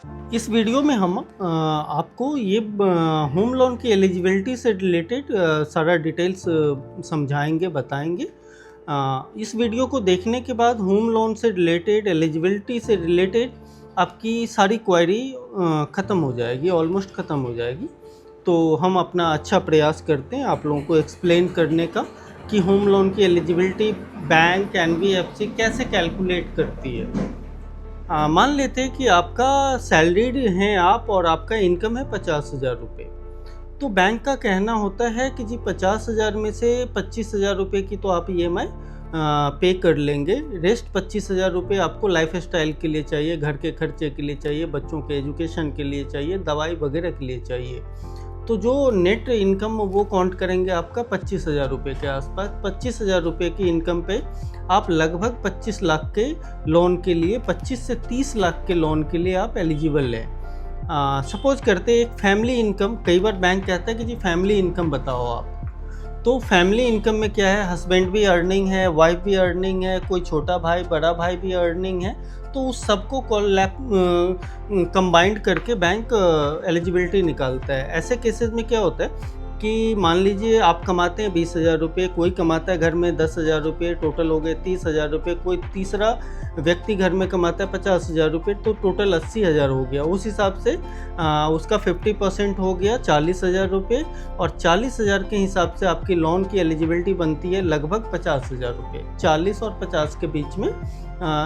इस वीडियो में हम आपको ये होम लोन की एलिजिबिलिटी से रिलेटेड सारा डिटेल्स समझाएंगे, बताएंगे। इस वीडियो को देखने के बाद होम लोन से रिलेटेड, एलिजिबिलिटी से रिलेटेड आपकी सारी क्वेरी ख़त्म हो जाएगी, ऑलमोस्ट ख़त्म हो जाएगी। तो हम अपना अच्छा प्रयास करते हैं आप लोगों को एक्सप्लेन करने का कि होम लोन की एलिजिबिलिटी बैंक, एनबीएफसी कैसे कैलकुलेट करती है। मान लेते हैं कि आपका सैलरीड हैं आप और आपका इनकम है 50,000 रुपये। तो बैंक का कहना होता है कि जी 50,000 में से 25,000 रुपये की तो आप EMI पे कर लेंगे, रेस्ट 25,000 रुपये आपको लाइफ स्टाइल के लिए चाहिए, घर के खर्चे के लिए चाहिए, बच्चों के एजुकेशन के लिए चाहिए, दवाई वगैरह के लिए चाहिए। तो जो नेट इनकम वो काउंट करेंगे आपका 25,000 रुपये के आसपास। 25,000 रुपये की इनकम पे आप लगभग 25 लाख के लोन के लिए, 25 से 30 लाख के लोन के लिए आप एलिजिबल हैं। सपोज करते हैं एक फैमिली इनकम, कई बार बैंक कहता है कि जी फैमिली इनकम बताओ आप। तो फैमिली इनकम में क्या है, हस्बैंड भी अर्निंग है, वाइफ भी अर्निंग है, कोई छोटा भाई बड़ा भाई भी अर्निंग है। तो उस सबको कंबाइंड करके बैंक एलिजिबिलिटी निकालता है। ऐसे केसेस में क्या होता है कि मान लीजिए आप कमाते हैं 20,000 रुपये, कोई कमाता है घर में 10,000 रुपये, टोटल हो गए 30,000 रुपये, कोई तीसरा व्यक्ति घर में कमाता है 50,000 रुपये, तो टोटल 80,000 हो गया। उस हिसाब से उसका 50% हो गया 40,000 रुपये, और 40,000 के हिसाब से आपकी लोन की एलिजिबिलिटी बनती है लगभग 50,000 रुपये। 40 और 50 के बीच में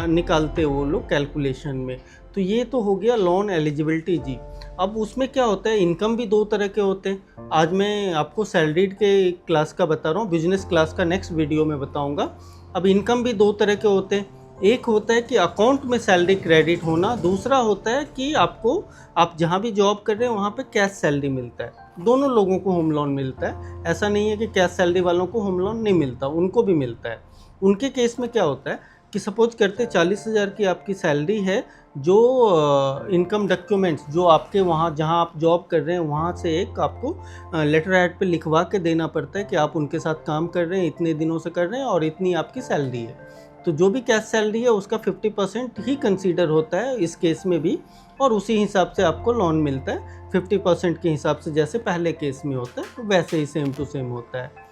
निकालते वो लोग कैलकुलेशन में। तो ये तो हो गया लोन एलिजिबिलिटी जी। अब उसमें क्या होता है, इनकम भी दो तरह के होते हैं। आज मैं आपको सैलरीड के क्लास का बता रहा हूँ, बिजनेस क्लास का नेक्स्ट वीडियो में बताऊँगा। अब इनकम भी दो तरह के होते हैं। एक होता है कि अकाउंट में सैलरी क्रेडिट होना, दूसरा होता है कि आप जहाँ भी जॉब कर रहे हैं वहाँ पे कैश सैलरी मिलता है। दोनों लोगों को होम लोन मिलता है, ऐसा नहीं है कि कैश सैलरी वालों को होम लोन नहीं मिलता, उनको भी मिलता है। उनके केस में क्या होता है कि सपोज करते 40,000 की आपकी सैलरी है, जो इनकम डॉक्यूमेंट्स जो आपके वहाँ जहाँ आप जॉब कर रहे हैं वहाँ से एक आपको लेटर हेड पे लिखवा के देना पड़ता है कि आप उनके साथ काम कर रहे हैं, इतने दिनों से कर रहे हैं और इतनी आपकी सैलरी है। तो जो भी कैश सैलरी है उसका 50% ही कंसीडर होता है इस केस में भी, और उसी हिसाब से आपको लोन मिलता है 50% के हिसाब से, जैसे पहले केस में होता है वैसे ही सेम टू सेम होता है।